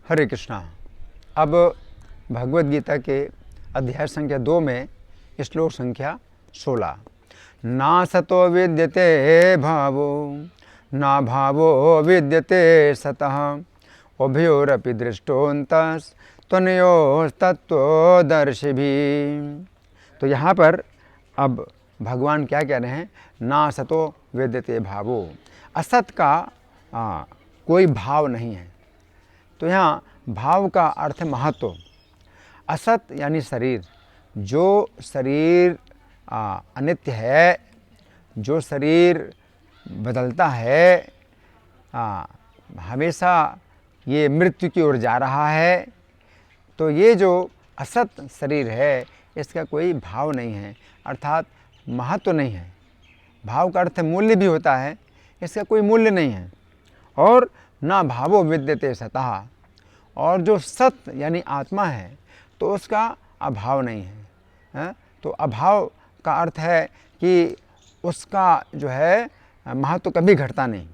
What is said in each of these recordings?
हरे कृष्णा। अब भगवद गीता के अध्याय संख्या 2 में श्लोक संख्या 16। ना सतो विद्यते भावो ना भावो विद्यते सतः उभयोरपि दृष्टोऽन्तस् त्वनयोस्तत्त्वदर्शिभिः। तो यहाँ पर अब भगवान क्या कह रहे हैं? ना सतो विद्यते भावो, असत का कोई भाव नहीं है। तो यहाँ भाव का अर्थ महत्व। असत यानी शरीर, जो शरीर अनित्य है, जो शरीर बदलता है, हमेशा ये मृत्यु की ओर जा रहा है, तो ये जो असत शरीर है इसका कोई भाव नहीं है, अर्थात महत्व नहीं है। भाव का अर्थ मूल्य भी होता है, इसका कोई मूल्य नहीं है। और ना भावो विद्यते सतः, और जो सत यानी आत्मा है तो उसका अभाव नहीं है। तो अभाव का अर्थ है कि उसका जो है महत्व कभी घटता नहीं।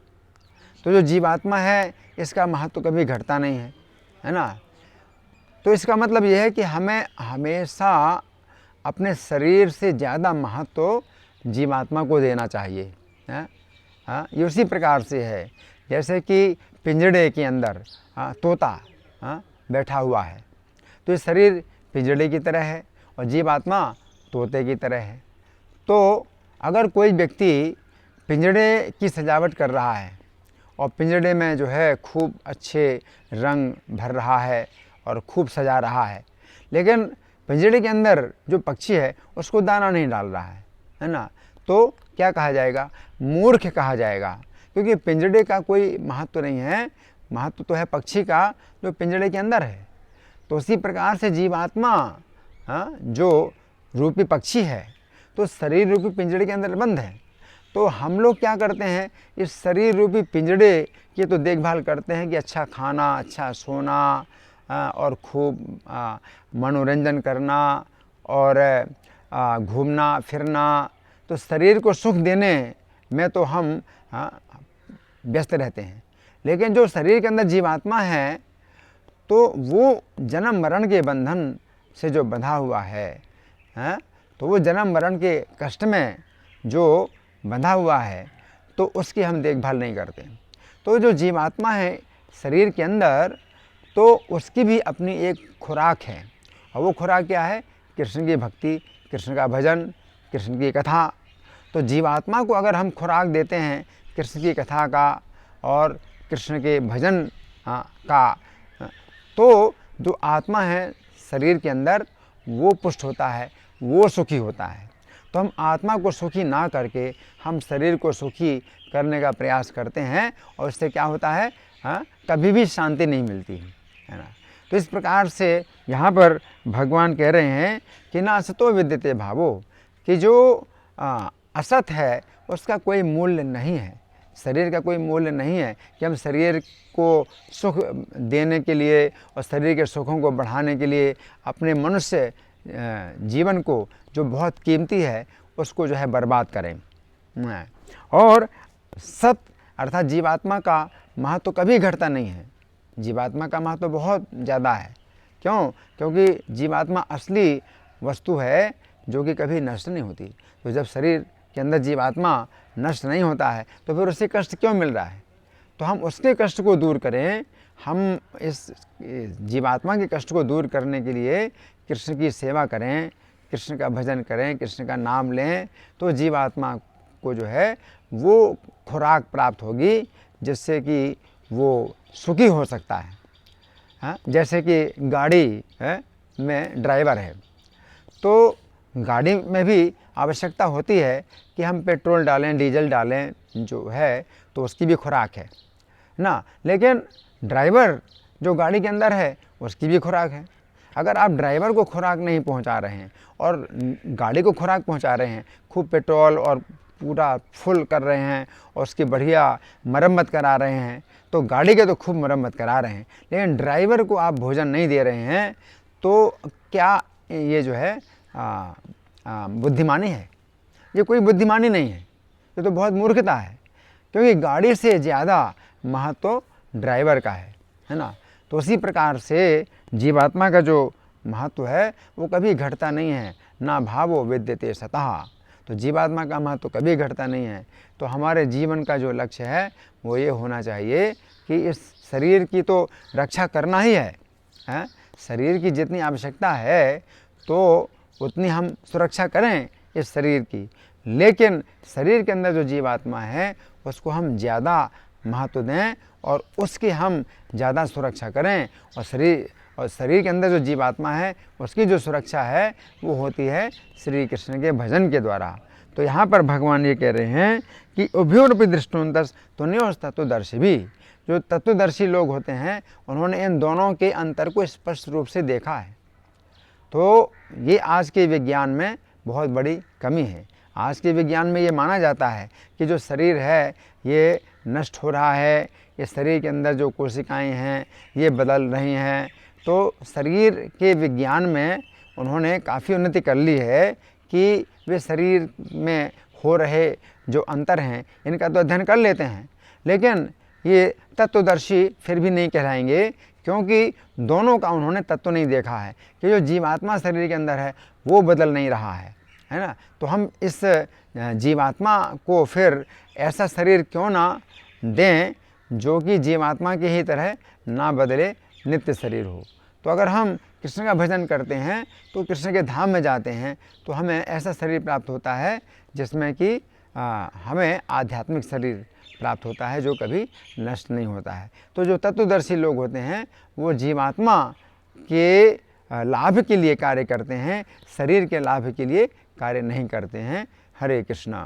तो जो जीवात्मा है इसका महत्व कभी घटता नहीं है ना। तो इसका मतलब यह है कि हमें हमेशा अपने शरीर से ज़्यादा महत्व जीवात्मा को देना चाहिए। ये उसी प्रकार से है जैसे कि पिंजड़े के अंदर तोता बैठा हुआ है, तो ये शरीर पिंजड़े की तरह है और जीवात्मा तोते की तरह है। तो अगर कोई व्यक्ति पिंजड़े की सजावट कर रहा है और पिंजड़े में जो है खूब अच्छे रंग भर रहा है और खूब सजा रहा है, लेकिन पिंजड़े के अंदर जो पक्षी है उसको दाना नहीं डाल रहा है ना, तो क्या कहा जाएगा? मूर्ख कहा जाएगा, क्योंकि पिंजड़े का कोई महत्व नहीं है। महत्व तो है पक्षी का जो पिंजड़े के अंदर है। तो उसी प्रकार से जीवात्मा जो रूपी पक्षी है तो शरीर रूपी पिंजड़े के अंदर बंद है। तो हम लोग क्या करते हैं, इस शरीर रूपी पिंजड़े की तो देखभाल करते हैं कि अच्छा खाना, अच्छा सोना और खूब मनोरंजन करना और घूमना फिरना, तो शरीर को सुख देने में तो हम व्यस्त रहते हैं। लेकिन जो शरीर के अंदर जीवात्मा है तो वो जन्म मरण के बंधन से जो बंधा हुआ है, तो वो जन्म मरण के कष्ट में जो बंधा हुआ है तो उसकी हम देखभाल नहीं करते। तो जो जीवात्मा है शरीर के अंदर, तो उसकी भी अपनी एक खुराक है, और वो खुराक क्या है? कृष्ण की भक्ति, कृष्ण का भजन, कृष्ण की कथा। तो जीवात्मा को अगर हम खुराक देते हैं कृष्ण की कथा का और कृष्ण के भजन का, तो जो आत्मा है शरीर के अंदर वो पुष्ट होता है, वो सुखी होता है। तो हम आत्मा को सुखी ना करके हम शरीर को सुखी करने का प्रयास करते हैं, और इससे क्या होता है? कभी भी शांति नहीं मिलती है ना। तो इस प्रकार से यहाँ पर भगवान कह रहे हैं कि ना असतो विद्यते भावो, कि जो असत है उसका कोई मूल्य नहीं है, शरीर का कोई मूल्य नहीं है कि हम शरीर को सुख देने के लिए और शरीर के सुखों को बढ़ाने के लिए अपने मनुष्य जीवन को जो बहुत कीमती है उसको जो है बर्बाद करें। और सत अर्थात जीवात्मा का महत्व कभी घटता नहीं है। जीवात्मा का महत्व बहुत ज़्यादा है। क्यों? क्योंकि जीवात्मा असली वस्तु है जो कि कभी नष्ट नहीं होती। तो जब शरीर के अंदर जीवात्मा नष्ट नहीं होता है तो फिर उसे कष्ट क्यों मिल रहा है? तो हम उसके कष्ट को दूर करें, हम इस जीवात्मा के कष्ट को दूर करने के लिए कृष्ण की सेवा करें, कृष्ण का भजन करें, कृष्ण का नाम लें, तो जीवात्मा को जो है वो खुराक प्राप्त होगी जिससे कि वो सुखी हो सकता है। जैसे कि गाड़ी में ड्राइवर है, तो गाड़ी में भी आवश्यकता होती है कि हम पेट्रोल डालें, डीजल डालें, जो है तो उसकी भी खुराक है ना। लेकिन ड्राइवर जो गाड़ी के अंदर है उसकी भी खुराक है। अगर आप ड्राइवर को खुराक नहीं पहुंचा रहे हैं और गाड़ी को खुराक पहुंचा रहे हैं, खूब पेट्रोल और पूरा फुल कर रहे हैं और उसकी बढ़िया मरम्मत करा रहे हैं, तो गाड़ी के तो खूब मरम्मत करा रहे हैं, लेकिन ड्राइवर को आप भोजन नहीं दे रहे हैं, तो क्या ये जो है बुद्धिमानी है? ये कोई बुद्धिमानी नहीं है, ये तो बहुत मूर्खता है। क्योंकि गाड़ी से ज़्यादा महत्व ड्राइवर का है ना। तो उसी प्रकार से जीवात्मा का जो महत्व है वो कभी घटता नहीं है, ना भावो विद्यते सतः। तो जीवात्मा का महत्व कभी घटता नहीं है। तो हमारे जीवन का जो लक्ष्य है वो ये होना चाहिए कि इस शरीर की तो रक्षा करना ही है, हैं? शरीर की जितनी आवश्यकता है तो उतनी हम सुरक्षा करें इस शरीर की, लेकिन शरीर के अंदर जो जीवात्मा है उसको हम ज़्यादा महत्व दें और उसकी हम ज़्यादा सुरक्षा करें। और शरीर के अंदर जो जीवात्मा है उसकी जो सुरक्षा है वो होती है श्री कृष्ण के भजन के द्वारा। तो यहाँ पर भगवान ये कह रहे हैं कि उभयोरपि दृष्टोन्तरस् तुन्योस् तत्वदर्शी भी। जो तत्वदर्शी लोग होते हैं उन्होंने इन दोनों के अंतर को स्पष्ट रूप से देखा है। तो ये आज के विज्ञान में बहुत बड़ी कमी है। आज के विज्ञान में ये माना जाता है कि जो शरीर है ये नष्ट हो रहा है, ये शरीर के अंदर जो कोशिकाएं हैं ये बदल रही हैं। तो शरीर के विज्ञान में उन्होंने काफ़ी उन्नति कर ली है कि वे शरीर में हो रहे जो अंतर हैं इनका तो अध्ययन कर लेते हैं, लेकिन ये तत्वदर्शी फिर भी नहीं कहलाएंगे, क्योंकि दोनों का उन्होंने तत्व नहीं देखा है कि जो जीवात्मा शरीर के अंदर है वो बदल नहीं रहा है ना। तो हम इस जीवात्मा को फिर ऐसा शरीर क्यों ना दें जो कि जीवात्मा की ही तरह ना बदले, नित्य शरीर हो। तो अगर हम कृष्ण का भजन करते हैं तो कृष्ण के धाम में जाते हैं तो हमें ऐसा शरीर प्राप्त होता है जिसमें कि हमें आध्यात्मिक शरीर प्राप्त होता है जो कभी नष्ट नहीं होता है। तो जो तत्वदर्शी लोग होते हैं वो जीवात्मा के लाभ के लिए कार्य करते हैं, शरीर के लाभ के लिए कार्य नहीं करते हैं। हरे कृष्णा।